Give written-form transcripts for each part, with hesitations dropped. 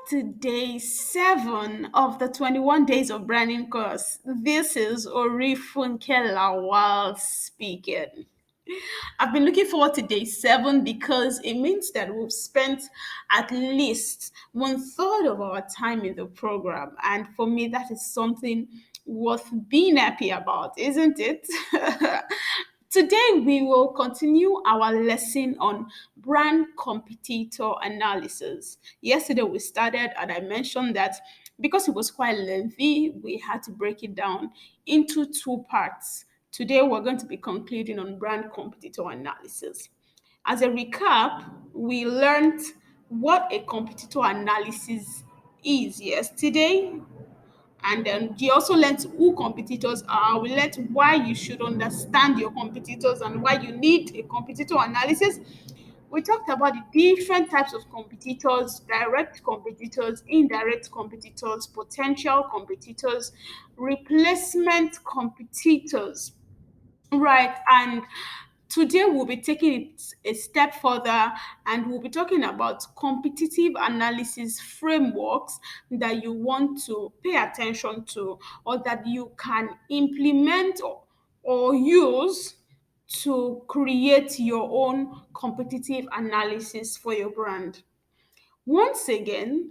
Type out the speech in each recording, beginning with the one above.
to day 7 of the 21 Days of Branding course. This is Orifunke Lawal speaking. I've been looking forward to day 7 because it means that we've spent at least one third of our time in the program. And for me, that is something worth being happy about, isn't it? Today, we will continue our lesson on brand competitor analysis. Yesterday, we started, and I mentioned that because it was quite lengthy, we had to break it down into two parts. Today, we're going to be concluding on brand competitor analysis. As a recap, we learned what a competitor analysis is yesterday, and then you also learned who competitors are. We learned why you should understand your competitors and why you need a competitor analysis. We talked about the different types of competitors: direct competitors, indirect competitors, potential competitors, replacement competitors. Right. And today we'll be taking it a step further, and we'll be talking about competitive analysis frameworks that you want to pay attention to, or that you can implement or use to create your own competitive analysis for your brand. Once again,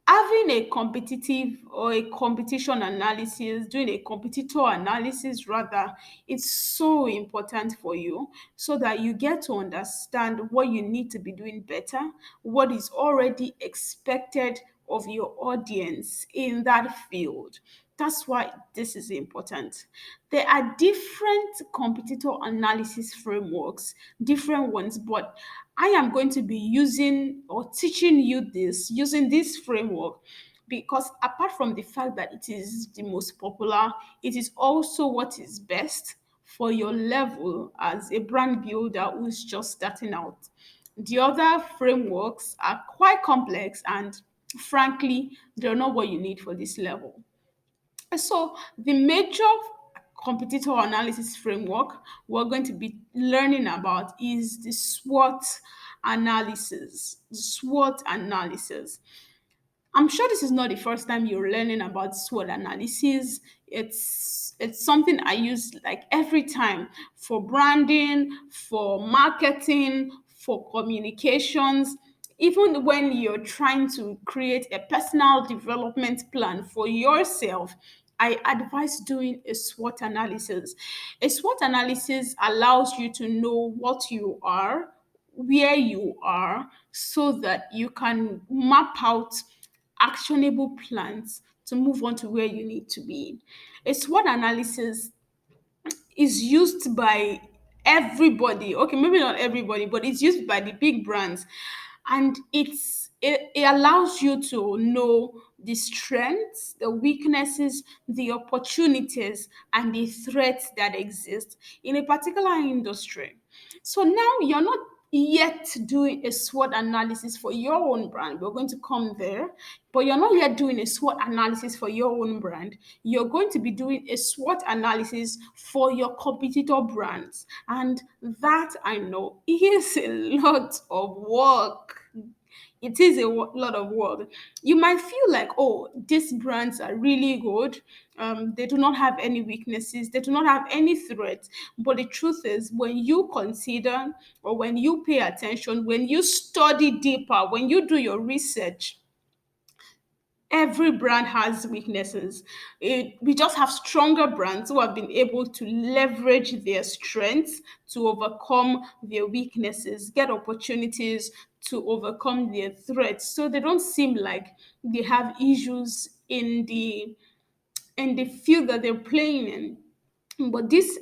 having a competitive or a competition analysis, doing a competitor analysis rather, it's so important for you so that you get to understand what you need to be doing better, what is already expected of your audience in that field. That's why this is important. There are different competitor analysis frameworks, different ones, but I am going to be using or teaching you this using this framework because apart from the fact that it is the most popular, it is also what is best for your level as a brand builder who's just starting out. The other frameworks are quite complex and frankly, they're not what you need for this level. So, the major competitor analysis framework we're going to be learning about is the SWOT analysis. The SWOT analysis. I'm sure this is not the first time you're learning about SWOT analysis. It's something I use like every time for branding, for marketing, for communications. Even when you're trying to create a personal development plan for yourself, I advise doing a SWOT analysis. A SWOT analysis allows you to know what you are, where you are, so that you can map out actionable plans to move on to where you need to be. A SWOT analysis is used by everybody. Okay, maybe not everybody, but it's used by the big brands. And it allows you to know the strengths, the weaknesses, the opportunities, and the threats that exist in a particular industry. So now you're not yet doing a SWOT analysis for your own brand. We're going to come there, but you're not yet doing a SWOT analysis for your own brand. You're going to be doing a SWOT analysis for your competitor brands. And that I know is a lot of work. It is a lot of work. You might feel like, oh, these brands are really good. They do not have any weaknesses. They do not have any threats. But the truth is, when you consider or when you pay attention, when you study deeper, when you do your research, every brand has weaknesses. We just have stronger brands who have been able to leverage their strengths to overcome their weaknesses, get opportunities to overcome their threats. So they don't seem like they have issues in the field that they're playing in. But this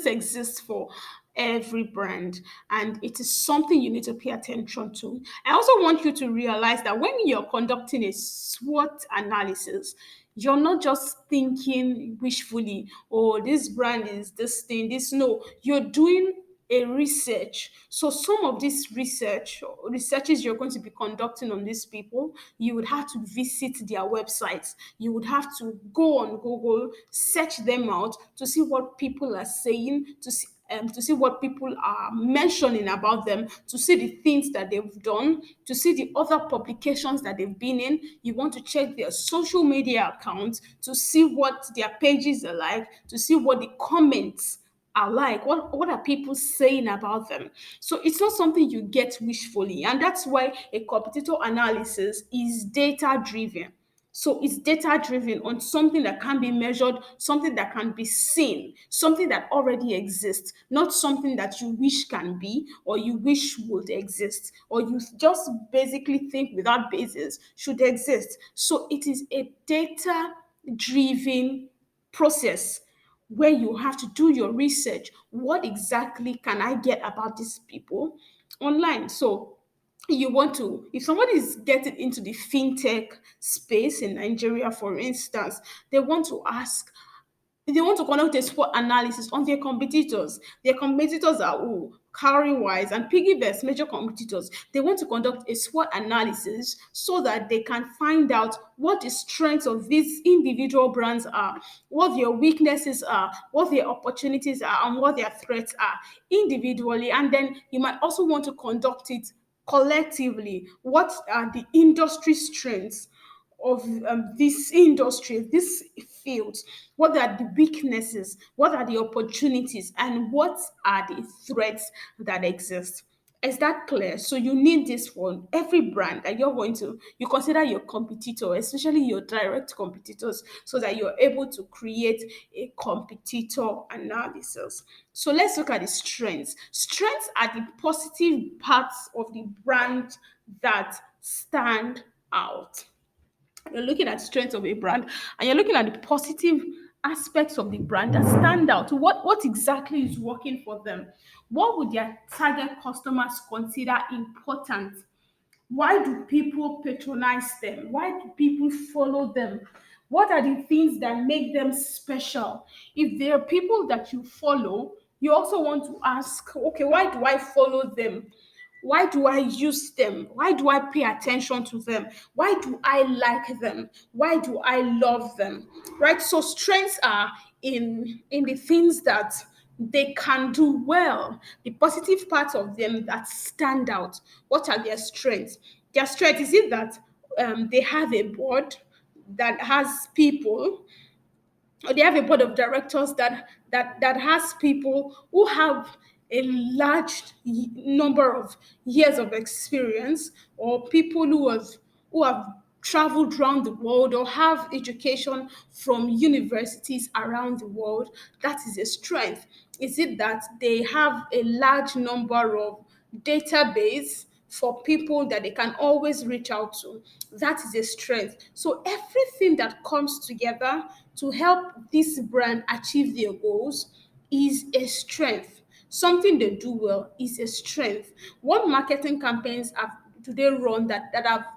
exists for every brand, and it is something you need to pay attention to. I also want you to realize that when you're conducting a SWOT analysis, you're not just thinking wishfully, oh, this brand is this thing, this. No, you're doing a research. So some of this researches you're going to be conducting on these people, you would have to visit their websites. You would have to go on Google, search them out to see what people are saying, to see to see what people are mentioning about them, to see the things that they've done, to see the other publications that they've been in. You want to check their social media accounts to see what their pages are like, to see what the comments are like, what are people saying about them. So it's not something you get wishfully, and that's why a competitor analysis is data driven. So it's data driven on something that can be measured, something that can be seen, something that already exists, not something that you wish can be or you wish would exist or you just basically think without basis should exist. So it is a data driven process where you have to do your research. What exactly can I get about these people online? So you want to, if somebody is getting into the fintech space in Nigeria, for instance, they want to ask, they want to conduct a SWOT analysis on their competitors. Their competitors are who? Cowrywise and Piggyvest, major competitors. They want to conduct a SWOT analysis so that they can find out what the strengths of these individual brands are, what their weaknesses are, what their opportunities are, and what their threats are individually. And then you might also want to conduct it collectively. What are the industry strengths of this industry, this field? What are the weaknesses? What are the opportunities? And what are the threats that exist? Is that clear? So you need this for every brand that you're going to, you consider your competitor, especially your direct competitors, so that you're able to create a competitor analysis. So let's look at the strengths. Strengths are the positive parts of the brand that stand out. You're looking at strengths of a brand and you're looking at the positive aspects of the brand that stand out. What exactly is working for them? What would their target customers consider important? Why do people patronize them? Why do people follow them? What are the things that make them special? If there are people that you follow, you also want to ask, okay, why do I follow them? Why do I use them? Why do I pay attention to them? Why do I like them? Why do I love them? Right? So strengths are in the things that they can do well, the positive parts of them that stand out. What are their strengths? Their strength is it that they have a board that has people, or they have a board of directors that has people who have a large number of years of experience, or people who have traveled around the world or have education from universities around the world. That is a strength. Is it that they have a large number of database for people that they can always reach out to? That is a strength. So everything that comes together to help this brand achieve their goals is a strength. Something they do well is a strength. What marketing campaigns have do they run that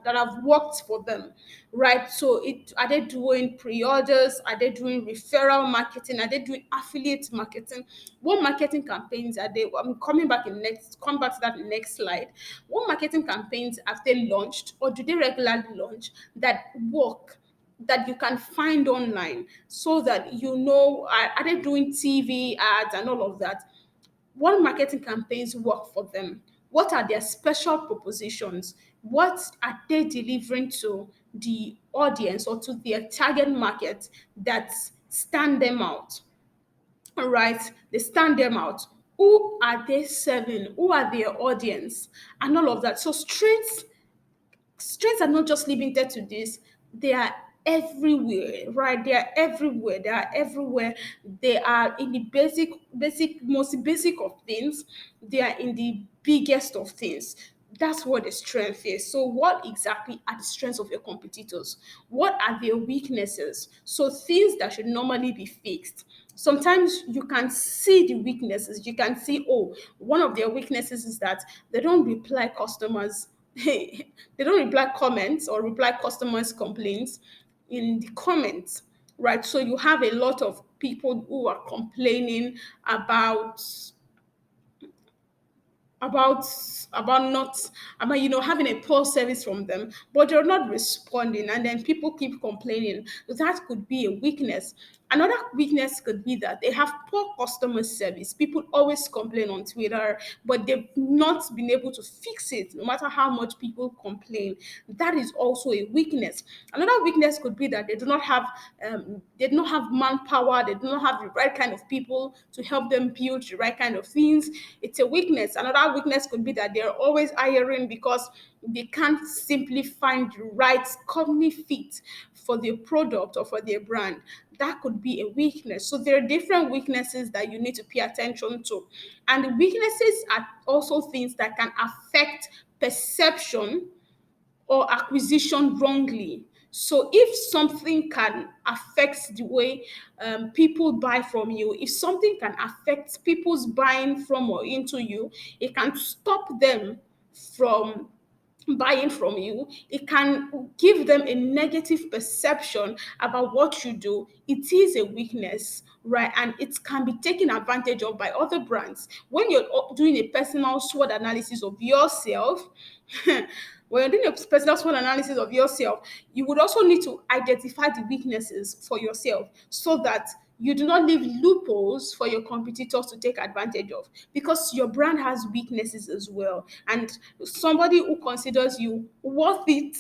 have worked for them, right? So it are they doing pre-orders? Are they doing referral marketing? Are they doing affiliate marketing? What marketing campaigns are they? I'm coming back in next. Come back to that next slide. What marketing campaigns have they launched, or do they regularly launch that work? That you can find online, so that you know, are they doing TV ads and all of that? What marketing campaigns work for them? What are their special propositions? What are they delivering to the audience or to their target market that stand them out? All right, they stand them out. Who are they serving? Who are their audience? And all of that. So strengths are not just limited to this, they are everywhere, right? They are everywhere. They are everywhere. They are in the most basic of things. They are in the biggest of things. That's what the strength is. So what exactly are the strengths of your competitors? What are their weaknesses? So things that should normally be fixed. Sometimes you can see the weaknesses. You can see, oh, one of their weaknesses is that they don't reply customers. They don't reply comments or reply customers' complaints in the comments, right? So you have a lot of people who are complaining about about not about having a poor service from them, but they're not responding, and then people keep complaining. That could be a weakness. Another weakness could be that they have poor customer service. People always complain on Twitter, but they've not been able to fix it, no matter how much people complain. That is also a weakness. Another weakness could be that they do not have manpower. They do not have the right kind of people to help them build the right kind of things. It's a weakness. Another weakness could be that they're always hiring because they can't simply find the right company fit for their product or for their brand. That could be a weakness. So there are different weaknesses that you need to pay attention to. And the weaknesses are also things that can affect perception or acquisition wrongly. So if something can affect the way people buy from you, if something can affect people's buying from or into you, it can stop them from buying from you. It can give them a negative perception about what you do. It is a weakness, right? And it can be taken advantage of by other brands. When you're doing a personal SWOT analysis of yourself, when you're doing a personal SWOT analysis of yourself, you would also need to identify the weaknesses for yourself so that you do not leave loopholes for your competitors to take advantage of, because your brand has weaknesses as well. And somebody who considers you worth it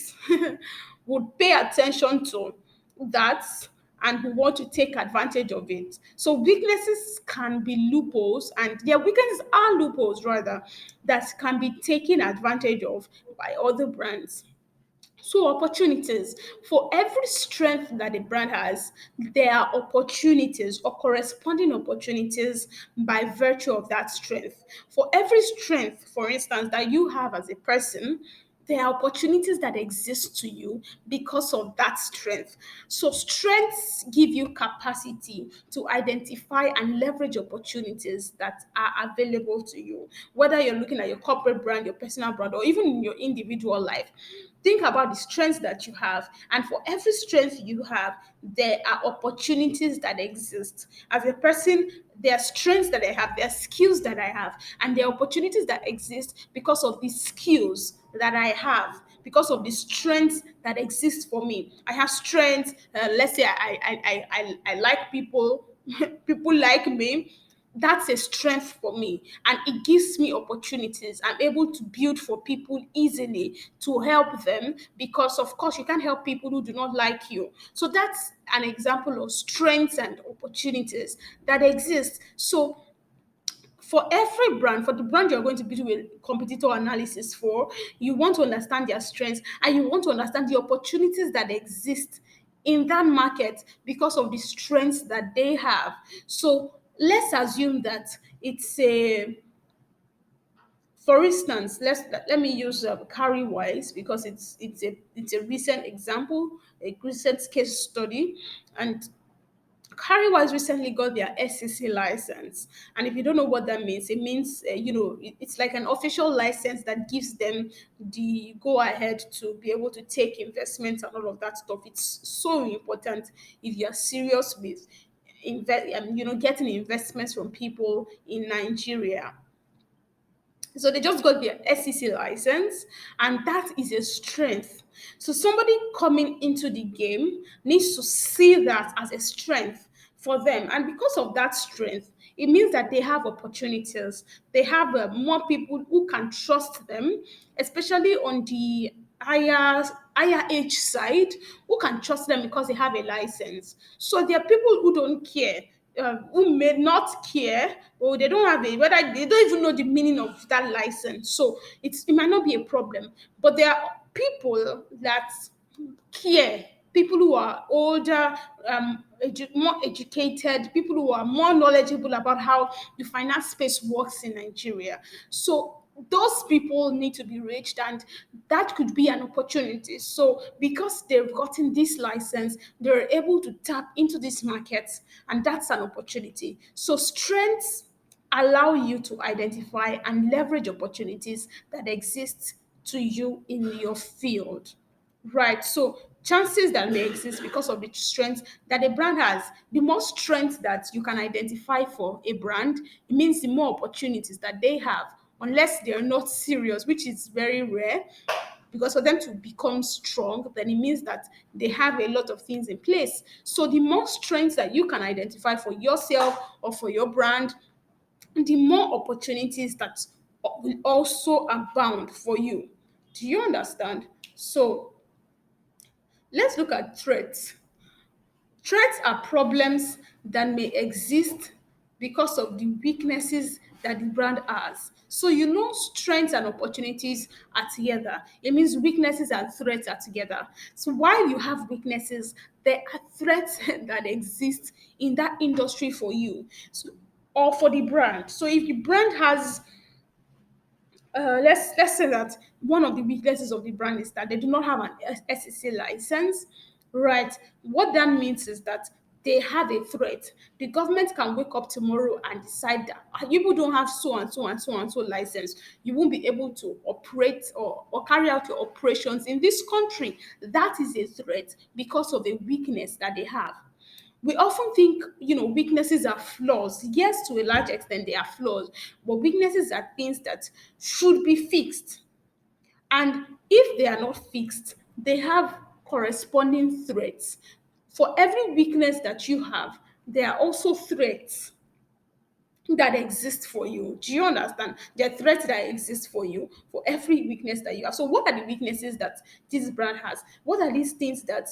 would pay attention to that and who want to take advantage of it. So weaknesses can be loopholes, and their weaknesses are loopholes rather, that can be taken advantage of by other brands. So opportunities. For every strength that a brand has, there are opportunities or corresponding opportunities by virtue of that strength. For every strength, for instance, that you have as a person, there are opportunities that exist to you because of that strength. So strengths give you capacity to identify and leverage opportunities that are available to you. Whether you're looking at your corporate brand, your personal brand, or even in your individual life, think about the strengths that you have. And for every strength you have, there are opportunities that exist. As a person, there are strengths that I have, there are skills that I have, and there are opportunities that exist because of the skills that I have, because of the strengths that exist for me. I have strengths. Let's say I like people, people like me. That's a strength for me, and it gives me opportunities. I'm able to build for people easily, to help them, because of course you can't help people who do not like you. So that's an example of strengths and opportunities that exist. So for every brand, for the brand you're going to be doing a competitor analysis for, you want to understand their strengths and you want to understand the opportunities that exist in that market because of the strengths that they have. So let's assume that it's a, for instance, let me use Carry Wise, because it's a recent example, a recent case study. And Carrywise recently got their SEC license, and if you don't know what that means, it means it's like an official license that gives them the go ahead to be able to take investments and all of that stuff. It's so important if you are serious with getting investments from people in Nigeria. So they just got their SEC license, and that is a strength. So somebody coming into the game needs to see that as a strength for them. And because of that strength, it means that they have opportunities. They have more people who can trust them, especially on the higher age side, who can trust them because they have a license. So there are people who don't care, who may not care, or they don't have a, whether they don't even know the meaning of that license. So it might not be a problem. But there are people that care, people who are older, more educated, people who are more knowledgeable about how the finance space works in Nigeria. So those people need to be reached, and that could be an opportunity. So because they've gotten this license, they're able to tap into this market, and that's an opportunity. So strengths allow you to identify and leverage opportunities that exist to you in your field. Right. So chances that may exist because of the strength that a brand has. The more strength that you can identify for a brand, it means the more opportunities that they have, unless they're not serious, which is very rare. because for them to become strong, then it means that they have a lot of things in place. So the more strengths that you can identify for yourself or for your brand, the more opportunities that will also abound for you. Do you understand? So let's look at threats. Threats are problems that may exist because of the weaknesses that the brand has. So you know strengths and opportunities are together. It means weaknesses and threats are together. So while you have weaknesses, there are threats that exist in that industry for you. So, or for the brand. So if the brand has let's say that one of the weaknesses of the brand is that they do not have an SEC license, right? What that means is that they have a threat. The government can wake up tomorrow and decide that you people don't have so and so and so and so license. You won't be able to operate or carry out your operations in this country. That is a threat because of the weakness that they have. We often think, weaknesses are flaws. Yes, to a large extent, they are flaws, but weaknesses are things that should be fixed. And if they are not fixed, they have corresponding threats. For every weakness that you have, there are also threats that exist for you. Do you understand? There are threats that exist for you for every weakness that you have. So, what are the weaknesses that this brand has? What are these things that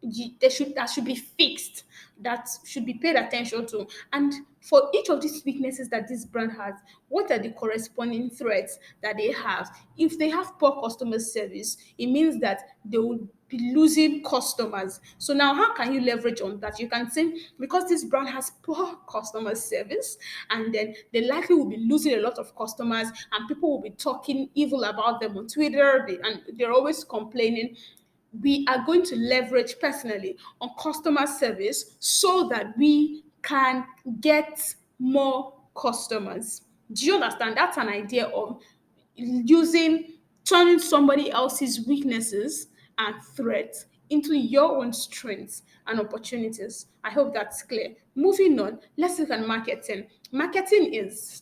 that should be fixed, that should be paid attention to? And for each of these weaknesses that this brand has, what are the corresponding threats that they have? If they have poor customer service, it means that they will be losing customers. So now how can you leverage on that? You can say because this brand has poor customer service, and then they likely will be losing a lot of customers, and people will be talking evil about them on Twitter, and they're always complaining. We are going to leverage personally on customer service so that we can get more customers. Do you understand? That's an idea of using turning somebody else's weaknesses and threats into your own strengths and opportunities. I hope that's clear. Moving on, let's look at marketing. Marketing is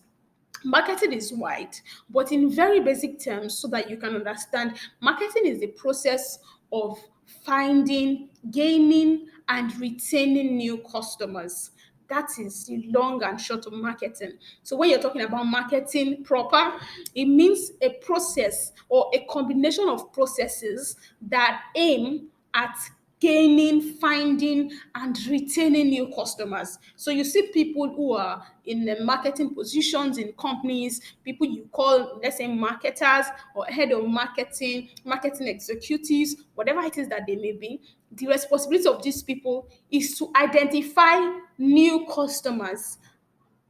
wide, but in very basic terms, so that you can understand, marketing is the process of finding, gaining, and retaining new customers. That is the long and short of marketing. So when you're talking about marketing proper, it means a process or a combination of processes that aim at gaining, finding, and retaining new customers. So you see people who are in the marketing positions in companies, people you call, let's say, marketers or head of marketing, marketing executives, whatever it is that they may be. The responsibility of these people is to identify new customers,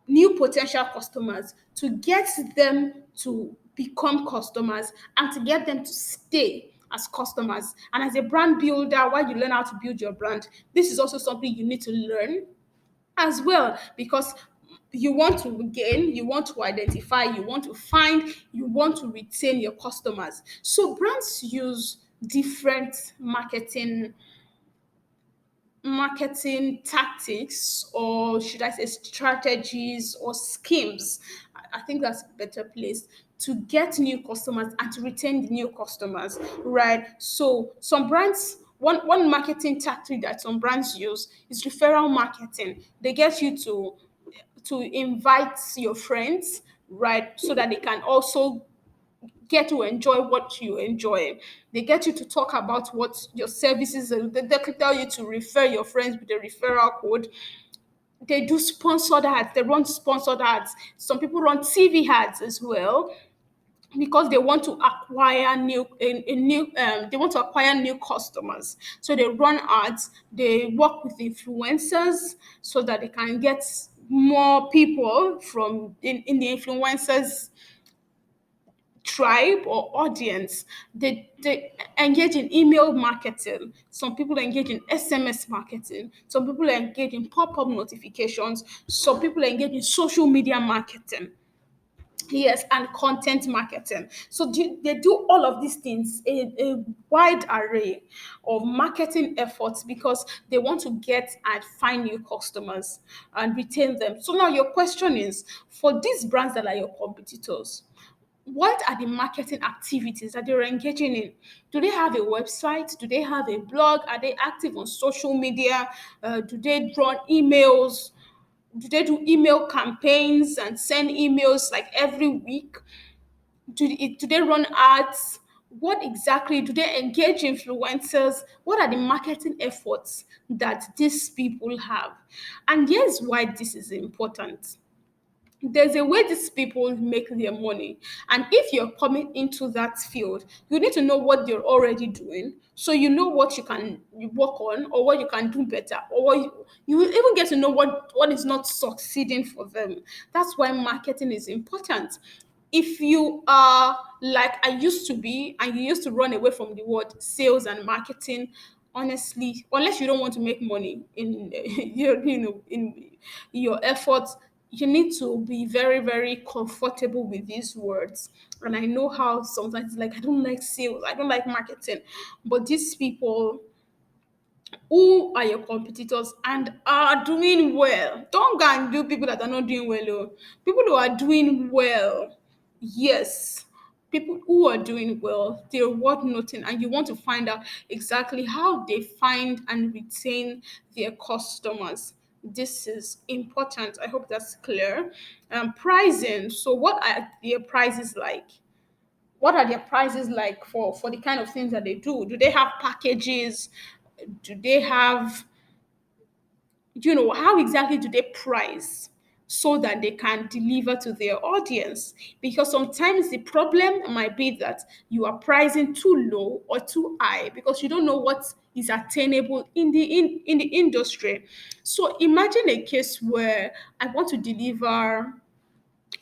new potential customers, to get them to become customers and to get them to stay as customers. And as a brand builder, while you learn how to build your brand, this is also something you need to learn as well, because you want to gain, you want to identify, you want to find, you want to retain your customers. So brands use different marketing tactics, or should I say strategies or schemes. I think that's a better place to get new customers and to retain the new customers, right? So some brands, one marketing tactic that some brands use is referral marketing. They get you to invite your friends, right, so that they can also get to enjoy what you enjoy. They get you to talk about what your services are. They can tell you to refer your friends with a referral code. They do sponsored ads. They run sponsored ads. Some people run TV ads as well because they want to acquire they want to acquire new customers. So they run ads. They work with influencers so that they can get more people from in the influencers tribe or audience. They engage in email marketing. Some people engage in SMS marketing. Some people engage in pop-up notifications. Some people engage in social media marketing. Yes, and content marketing. So they do all of these things, a wide array of marketing efforts, because they want to get and find new customers and retain them. So now your question is, for these brands that are your competitors, what are the marketing activities that they're engaging in? Do they have a website? Do they have a blog? Are they active on social media? Do they run emails? Do they do email campaigns and send emails like every week? Do they run ads? What exactly do they engage influencers? What are the marketing efforts that these people have? And here's why this is important. There's a way these people make their money, and if you're coming into that field, you need to know what they're already doing, so you know what you work on, or what you can do better, or you will even get to know what is not succeeding for them. That's why marketing is important. If you are like I used to be, and you used to run away from the word sales and marketing, honestly, unless you don't want to make money in in your efforts, you need to be very, very comfortable with these words. And I know how sometimes it's like, I don't like sales, I don't like marketing, but these people who are your competitors and are doing well, don't go and do people that are not doing well. Oh. People who are doing well, yes, people who are doing well, they're worth noting, and you want to find out exactly how they find and retain their customers. This is important. I hope that's clear. Pricing. So, what are their prices like? What are their prices like for the kind of things that they do? Do they have packages? Do they have, how exactly do they price so that they can deliver to their audience? Because sometimes the problem might be that you are pricing too low or too high because you don't know what is attainable in the industry. So imagine a case where I want to deliver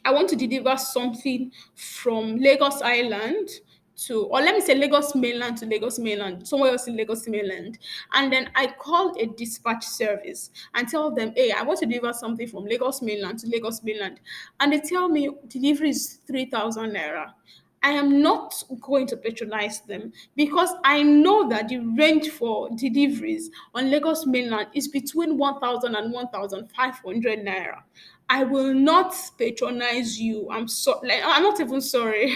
I want to deliver something from Lagos Island to, or let me say Lagos mainland to Lagos mainland, somewhere else in Lagos mainland. And then I call a dispatch service and tell them, hey, I want to deliver something from Lagos mainland to Lagos mainland. And they tell me delivery is 3,000 naira. I am not going to patronize them because I know that the range for deliveries on Lagos mainland is between 1,000 and 1,500 naira. I will not patronize you. I'm not even sorry.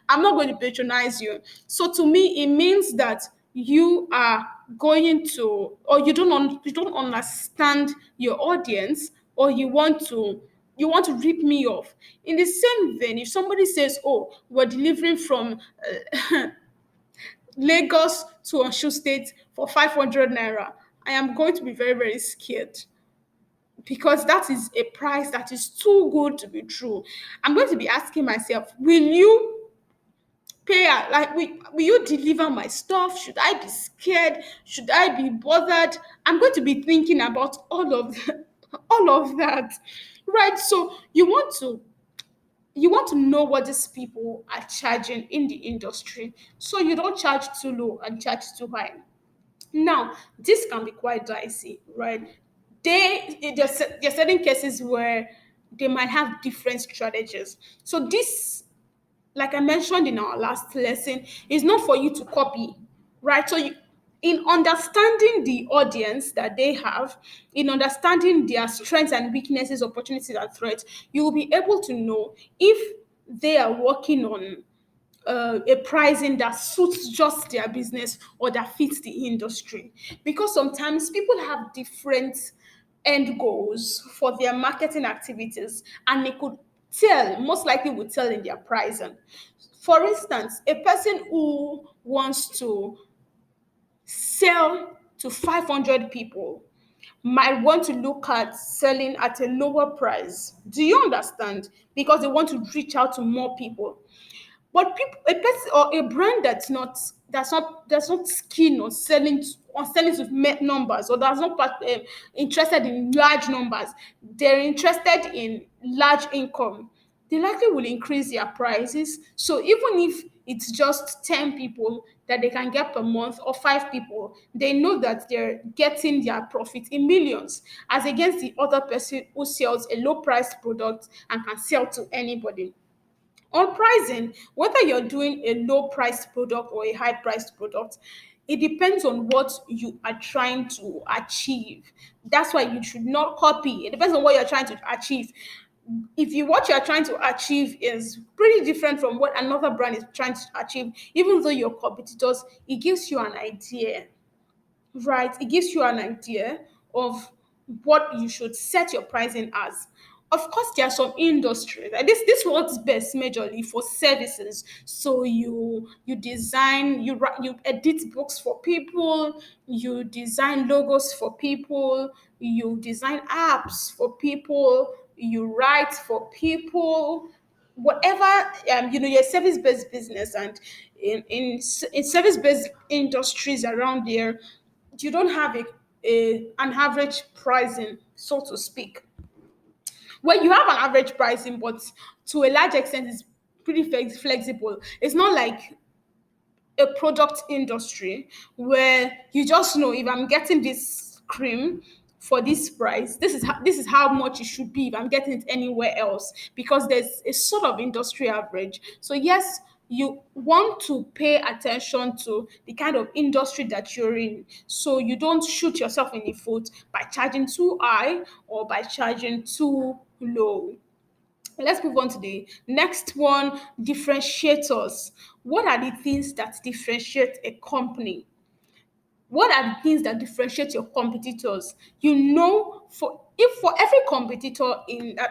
I'm not going to patronize you. So to me, it means that you are going to, or you don't understand your audience, or you want to rip me off. In the same vein, if somebody says, "Oh, we're delivering from Lagos to Osun State for 500 naira," I am going to be very, very scared because that is a price that is too good to be true. I'm going to be asking myself, will you pay like will you deliver my stuff? Should I be scared? Should I be bothered? I'm going to be thinking about all of that. Right? So you want to know what these people are charging in the industry, so you don't charge too low and charge too high. Now, this can be quite dicey, right? There's certain cases where they might have different strategies. So this, like I mentioned in our last lesson, is not for you to copy, right? In understanding the audience that they have, in understanding their strengths and weaknesses, opportunities and threats, you will be able to know if they are working on a pricing that suits just their business or that fits the industry. Because sometimes people have different end goals for their marketing activities, and they could tell, most likely would tell in their pricing. For instance, a person who wants to sell to 500 people might want to look at selling at a lower price. Do you understand? Because they want to reach out to more people. But people, a person or a brand that's not keen on selling to numbers, or that's not interested in large numbers, they're interested in large income. They likely will increase their prices. So even if it's just 10 people that they can get per month, or 5 people, they know that they're getting their profit in millions, as against the other person who sells a low priced product and can sell to anybody. On pricing, whether you're doing a low priced product or a high priced product, it depends on what you are trying to achieve. That's why you should not copy. It depends on what you're trying to achieve. if you what you're trying to achieve is pretty different from what another brand is trying to achieve, even though your competitors, it gives you an idea, right? It gives you an idea of what you should set your pricing as. Of course, there are some industries. Like this works best majorly for services. So you design, you edit books for people, you design logos for people, you design apps for people, you write for people, whatever, your service-based business. And in service-based industries around there, you don't have an average pricing, so to speak. Well, you have an average pricing, but to a large extent it's pretty flexible. It's not like a product industry where you just know, if I'm getting this cream for this price, this is how much it should be if I'm getting it anywhere else, because there's a sort of industry average. So yes, you want to pay attention to the kind of industry that you're in, so you don't shoot yourself in the foot by charging too high or by charging too low. Let's move on to the next one, differentiators. What are the things that differentiate a company? What are the things that differentiate your competitors? For every competitor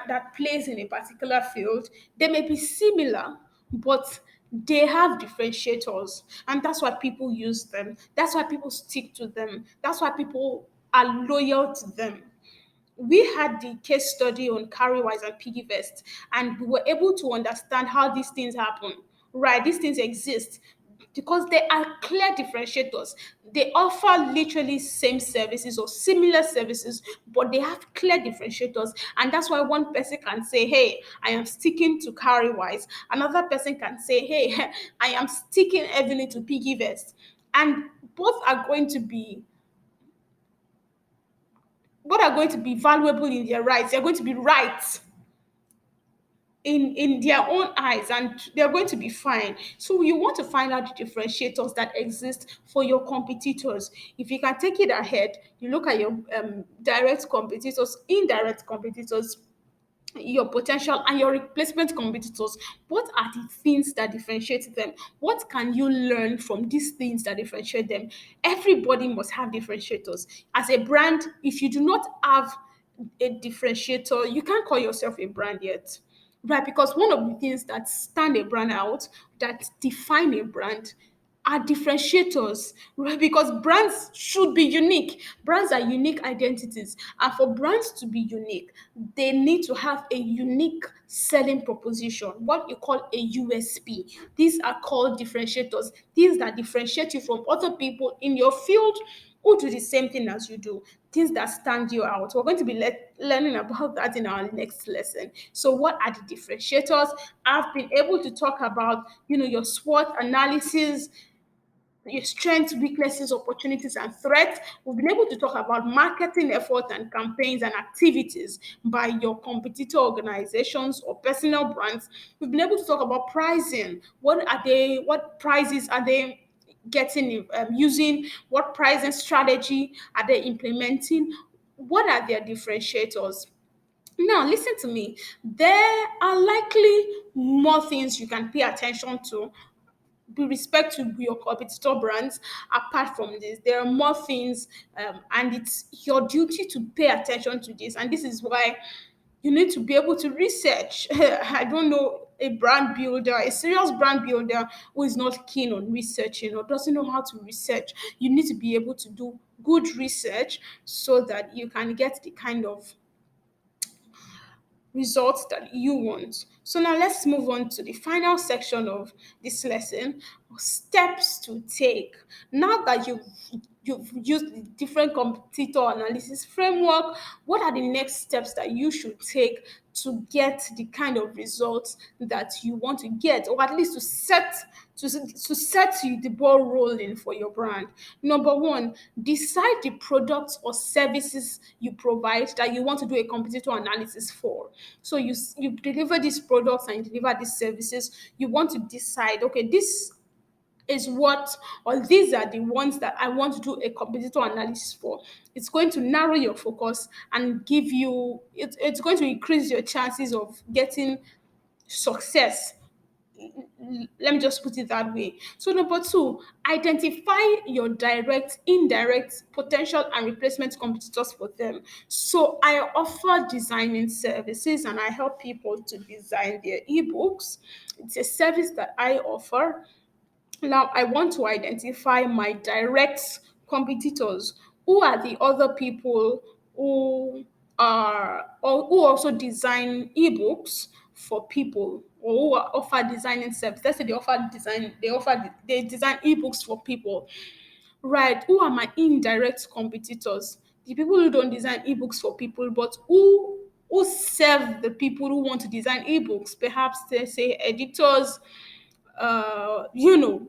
that plays in a particular field, they may be similar, but they have differentiators, and that's why people use them. That's why people stick to them. That's why people are loyal to them. We had the case study on Carrywise and PiggyVest, and we were able to understand how these things happen. Right, these things exist because they are clear differentiators. They offer literally same services or similar services, but they have clear differentiators, and that's why one person can say, "Hey, I am sticking to Carrywise." Another person can say, "Hey, I am sticking heavily to PiggyVest," and both are going to be valuable in their rights. They're going to be right in their own eyes, and they're going to be fine. So you want to find out the differentiators that exist for your competitors. If you can take it ahead, you look at your direct competitors, indirect competitors, your potential and your replacement competitors. What are the things that differentiate them? What can you learn from these things that differentiate them? Everybody must have differentiators. As a brand, if you do not have a differentiator, you can't call yourself a brand yet. Right? Because one of the things that stand a brand out, that define a brand, are differentiators, right? Because brands should be unique. Brands are unique identities. And for brands to be unique, they need to have a unique selling proposition, what you call a USP. These are called differentiators. Things that differentiate you from other people in your field who do the same thing as you do, things that stand you out. We're going to be learning about that in our next lesson. So, what are the differentiators? I've been able to talk about, your SWOT analysis, your strengths, weaknesses, opportunities, and threats. We've been able to talk about marketing efforts and campaigns and activities by your competitor organizations or personal brands. We've been able to talk about pricing. What are they? What prices are they getting, using? What pricing strategy are they implementing? What are their differentiators? Now, listen to me. There are likely more things you can pay attention to with respect to your competitor brands. Apart from this, there are more things, and it's your duty to pay attention to this. And this is why you need to be able to research. I don't know a brand builder, a serious brand builder who is not keen on researching or doesn't know how to research. You need to be able to do good research so that you can get the kind of results that you want. So now let's move on to the final section of this lesson, steps to take. Now that you've used the different competitor analysis framework, what are the next steps that you should take to get the kind of results that you want to get, or at least to set you the ball rolling for your brand? Number one, decide the products or services you provide that you want to do a competitor analysis for. So you deliver these products and you deliver these services. You want to decide, okay, this is what, or these are the ones that I want to do a competitor analysis for. It's going to narrow your focus and give you, it's going to increase your chances of getting success. Let me just put it that way. So number two, identify your direct, indirect, potential and replacement competitors for them. So I offer designing services and I help people to design their ebooks. It's a service that I offer. Now, I want to identify my direct competitors. Who are the other people who are, or who also design ebooks for people, or who offer designing service? Let's say they design ebooks for people, right? Who are my indirect competitors? The people who don't design ebooks for people, but who serve the people who want to design ebooks. Perhaps they say editors, you know,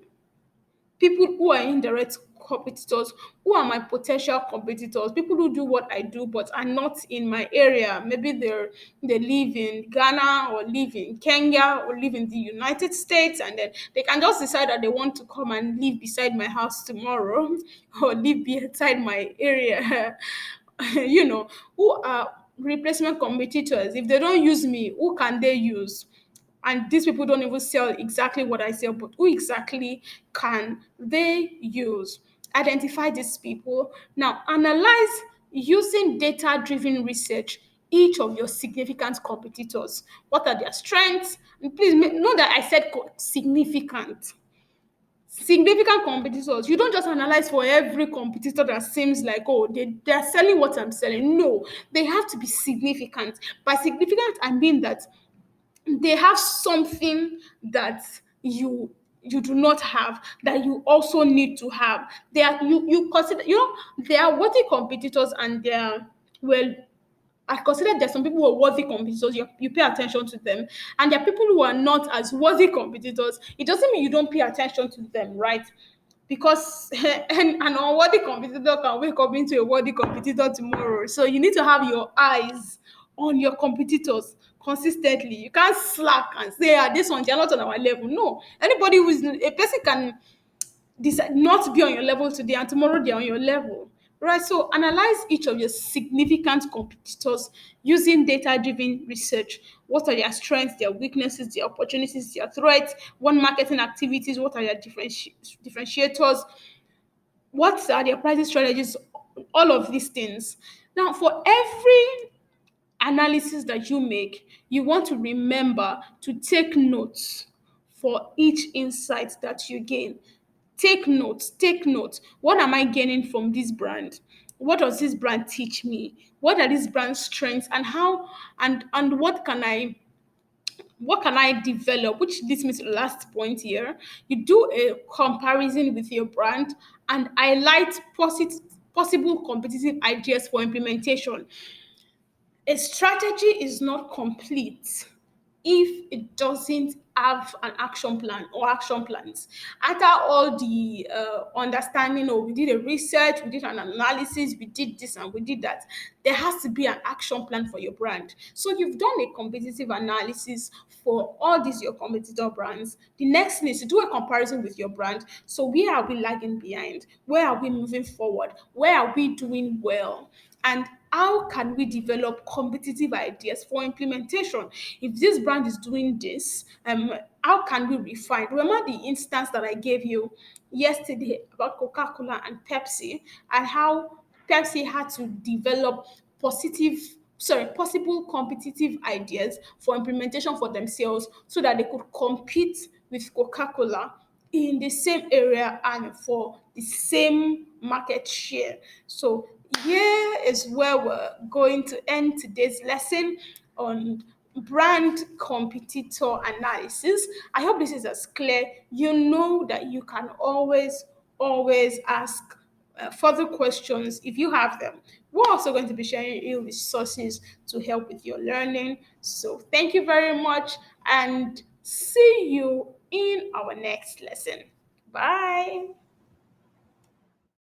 people who are indirect competitors. Who are my potential competitors? People who do what I do but are not in my area. Maybe they live in Ghana or live in Kenya or live in the United States, and then they can just decide that they want to come and live beside my house tomorrow or live beside my area. You know, who are replacement competitors? If they don't use me, who can they use? And these people don't even sell exactly what I sell, but who exactly can they use? Identify these people. Now, analyze using data driven research each of your significant competitors. What are their strengths? And please know that I said significant. Significant competitors. You don't just analyze for every competitor that seems like, oh, they're selling what I'm selling. No, they have to be significant. By significant, I mean that they have something that you do not have, that you also need to have. They are, you consider, you know, they are worthy competitors, and they are, well, I consider there's some people who are worthy competitors. You pay attention to them, and there are people who are not as worthy competitors. It doesn't mean you don't pay attention to them, right? Because an unworthy competitor can wake up into a worthy competitor tomorrow. So you need to have your eyes on your competitors consistently. You can't slack and say, ah, this one, they're not on our level. No. Anybody who is a person can decide not to be on your level today and tomorrow they're on your level. Right. So analyze each of your significant competitors using data-driven research. What are their strengths, their weaknesses, their opportunities, their threats, what marketing activities, what are their differentiators, what are their pricing strategies, all of these things. Now, for every analysis that you make, you want to remember to take notes for each insight that you gain. Take notes, take notes. What am I gaining from this brand? What does this brand teach me? What are these brand strengths, and how, and what can I develop? Which leads me to the last point here. You do a comparison with your brand and highlight possible competitive ideas for implementation. A strategy is not complete if it doesn't have an action plan or action plans. After all the understanding, or we did a research, we did an analysis, we did this and we did that, there has to be an action plan for your brand. So you've done a competitive analysis for all these your competitor brands. The next thing is to do a comparison with your brand. So where are we lagging behind? Where are we moving forward? Where are we doing well? And how can we develop competitive ideas for implementation? If this brand is doing this, how can we refine? Remember the instance that I gave you yesterday about Coca-Cola and Pepsi, and how Pepsi had to develop possible competitive ideas for implementation for themselves so that they could compete with Coca-Cola in the same area and for the same market share. So here is where we're going to end today's lesson on brand competitor analysis. I hope this is as clear. You know that you can always ask further questions if you have them. We're also going to be sharing you resources to help with your learning. So thank you very much and see you in our next lesson. Bye.